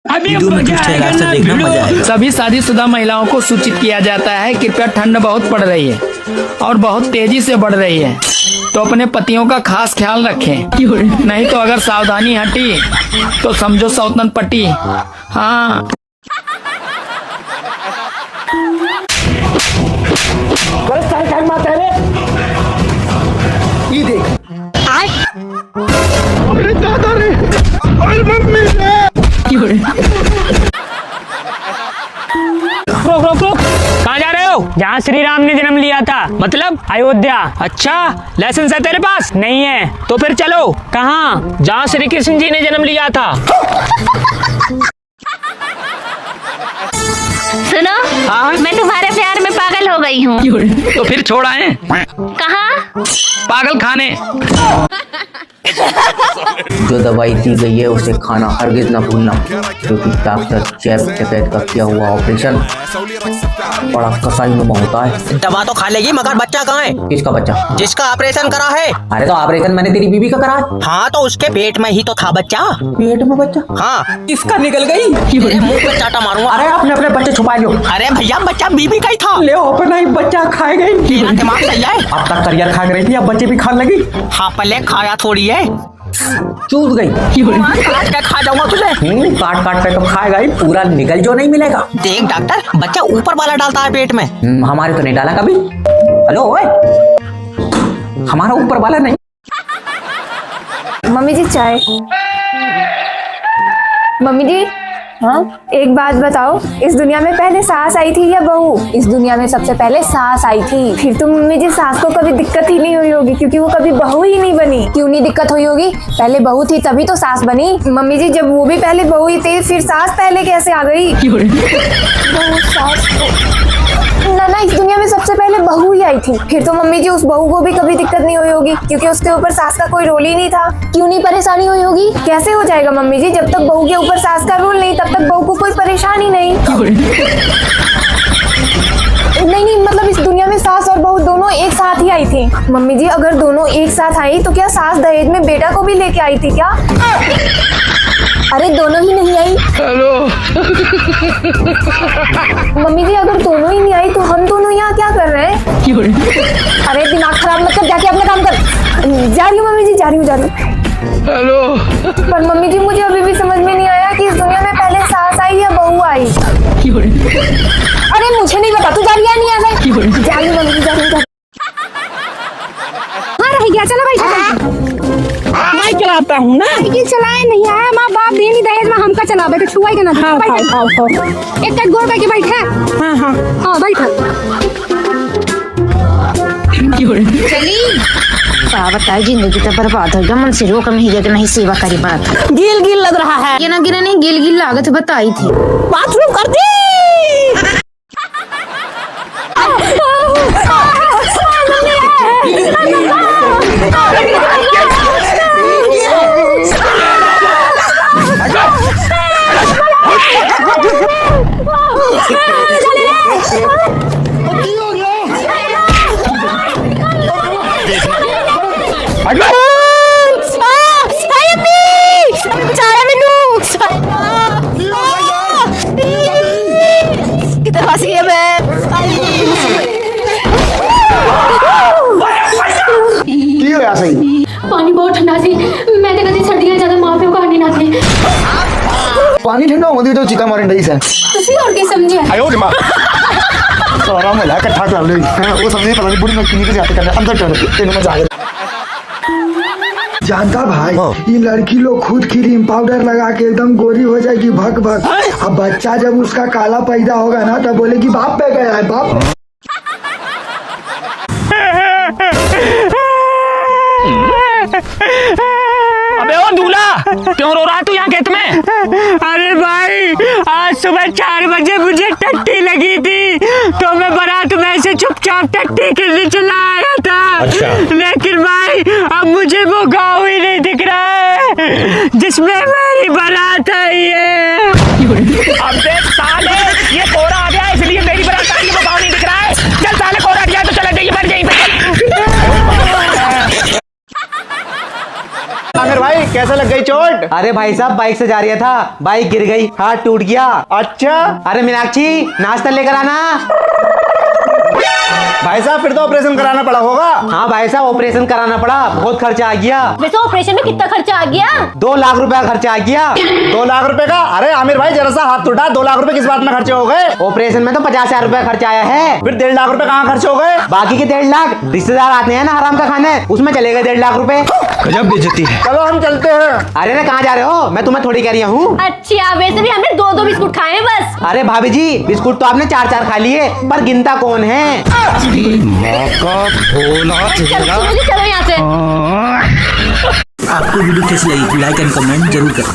Video में twist है, last तक देखना, मजा आएगा। सभी शादीशुदा महिलाओं को सूचित किया जाता है कृपया ठंड बहुत पड़ रही है और बहुत तेजी से बढ़ रही है, तो अपने पतियों का खास ख्याल रखें, नहीं तो अगर सावधानी हटी तो समझो सौतन पटी। हाँ ये देख अरे दादा रे, अरे मम्मी रे। रोक रोक रोक, कहाँ जा रहे हो? जहाँ श्री राम ने जन्म लिया था, मतलब अयोध्या। अच्छा, लाइसेंस है तेरे पास? नहीं है तो फिर चलो। कहाँ? जहाँ श्री कृष्ण जी ने जन्म लिया था। सुनो, मैं तुम्हारे प्यार में पागल हो गई हूँ। तो फिर छोड़ आए कहाँ? पागल खाने। जो दवाई दी गई है उसे खाना हरगिज ना भूलना, क्योंकि डॉक्टर जैब डकैत का किया हुआ ऑपरेशन बड़ा कसाईनुमा होता है। दवा तो खा लेगी मगर बच्चा कहाँ है? किसका बच्चा? जिसका ऑपरेशन करा है। अरे तो ऑपरेशन मैंने तेरी बीबी का करा है। हाँ तो उसके पेट में ही तो था बच्चा। पेट में बच्चा? हाँ। किसका निकल गई? मुंह पे चाटा मारूंगा। अरे अपने अपने बच्चे छुपा लो। अरे भैया बच्चा बीबी का ही था। ले अपना ही बच्चा खाए गई। तेरा दिमाग सही है? अब तक करियर खा रही थी, अब बच्चे भी खाने लगी। हाँ पहले खाया थोड़ी है, चूस गई। काट के खा जाऊंगा तुझे। काट काट पे तो खाएगा ही, पूरा निकल जो नहीं मिलेगा। देख डॉक्टर, बच्चा ऊपर वाला डालता है पेट में। हमारे तो नहीं डाला कभी। हेलो ओए, हमारा ऊपर वाला नहीं। मम्मी जी चाय। मम्मी जी, हाँ एक बात बताओ, इस दुनिया में पहले सास आई थी या बहू? इस दुनिया में सबसे पहले सास आई थी। फिर तो मम्मी जी सास को कभी दिक्कत ही नहीं हुई होगी, क्योंकि वो कभी बहू ही नहीं बनी। क्यों नहीं दिक्कत हुई होगी? पहले बहू थी तभी तो सास बनी। मम्मी जी जब वो भी पहले बहू ही थी, फिर सास पहले कैसे आ गई? ना इस दुनिया में सबसे पहले बहू ही आई थी। फिर तो मम्मी जी उस बहू को भी कभी दिक्कत नहीं हुई होगी, क्योंकि उसके ऊपर सास का कोई रोल ही नहीं था। क्यों नहीं परेशानी हुई होगी? कैसे हो जाएगा मम्मी जी? जब तक बहू के ऊपर सास का रोल नहीं, तब तक बहू को कोई परेशानी नहीं। नहीं मतलब इस दुनिया में सास और बहू दोनों एक साथ ही आई थी। मम्मी जी अगर दोनों एक साथ आई तो क्या सास दहेज में बेटा को भी लेके आई थी क्या? अरे दोनों ही नहीं आई। हेलो मम्मी जी अगर दोनों ही नहीं आई तो हम दोनों यहाँ क्या कर रहे हैं? अरे दिमाग खराब मत कर, जाके अपना काम कर। जा रही हूँ मम्मी जी, जा रही हूँ। हेलो। पर मम्मी जी मुझे अभी भी समझ में नहीं आया कि इस दुनिया में पहले सास आई या बहू आई। अरे मुझे नहीं पता, तू जा रही है नहीं आ? जा रही हूँ मम्मी जी, जा रही हूँ। हाँ रह गया, चलो भाई। मैं चलाता हूँ ना। ये चलाए नहीं आया, माँ बाप दे नहीं दहेज में हमका चलावे तो छुआ के ना। एक गोड़ पे बैठे। हाँ बैठा। चली क्या बताए, जिंदगी तो बर्बाद हो गया। मन से रोक नहीं गया कि नहीं सेवा करी बात। गिल गिल लग रहा है। ये ना गिरा नहीं, गिल गिल लागत बताई थी। बाथरूम कर दी। पानी बहुत ठंडा सी, मैं तो कभी सर्दियां ज्यादा मां प्यो कहानी ना थी। पानी ठंडा होती तो चिका मारन डई से तुसी और के समझे? आयो रे मां सारा में लाकर ठाक कर ले। वो समझे पता नहीं बुढ़ी में कितनी जाते करने अंदर चढ़ तेरे में जागे। जानता भाई, ये लड़की लोग खुद क्रीम पाउडर लगा के एकदम गोरी हो जाएगी भग भग। अब बच्चा जब उसका काला पैदा होगा ना तब बोलेगी बाप पे गया है बाप। अबे ओ दूल्हा, क्यों रो रहा है तू यहाँ खेत में? अरे भाई, आज सुबह 4 बजे मुझे टट्टी लगी थी, तो मैं बारात में से चुपचाप टट्टी के लिए चला आया था। अच्छा। लेकिन भाई अब मुझे वो गाँव ही नहीं दिख रहा है जिसमें मेरी बारात आई है। अब देख साले, ये कोहरा आ गया इसलिए मेरी बारात आई है, वो गाँव नहीं दिख रहा है। चल साले, कोहरा गया तो चला जाइए, मर जाइए। आमिर भाई कैसे लग गई चोट? अरे भाई साहब बाइक से जा रहा था, बाइक गिर गई, हाथ टूट गया। अच्छा अरे मीनाक्षी नाश्ता लेकर आना। भाई साहब फिर तो ऑपरेशन कराना पड़ा होगा। हाँ भाई साहब ऑपरेशन कराना पड़ा, बहुत खर्चा आ गया। वैसे ऑपरेशन में कितना खर्चा आ गया? 2 लाख रुपया खर्चा आ गया। 2 लाख रुपए का? अरे आमिर भाई जरा सा हाथ टूटा, 2 लाख रुपए किस बात में खर्चे हो गए? ऑपरेशन में तो 50,000 रुपया खर्चा आया है। फिर 1.5 लाख रुपए कहाँ खर्च हो गए? बाकी के 1.5 लाख रिश्तेदार आते हैं ना हराम का खाने, उसमें चले गए 1.5 लाख रुपए। गजब बेइज्जती है। चलो हम चलते हैं। अरे ना कहाँ जा रहे हो? मैं तुम्हें थोड़ी कह रही हूँ। अच्छा वैसे भी हमने 2-2 बिस्कुट खाए हैं बस। अरे भाभी जी बिस्कुट तो आपने 4-4 खा लिए, पर गिनता कौन है? चलो यहाँ से। आपको वीडियो कैसी लगी लाइक एंड कमेंट जरूर करें।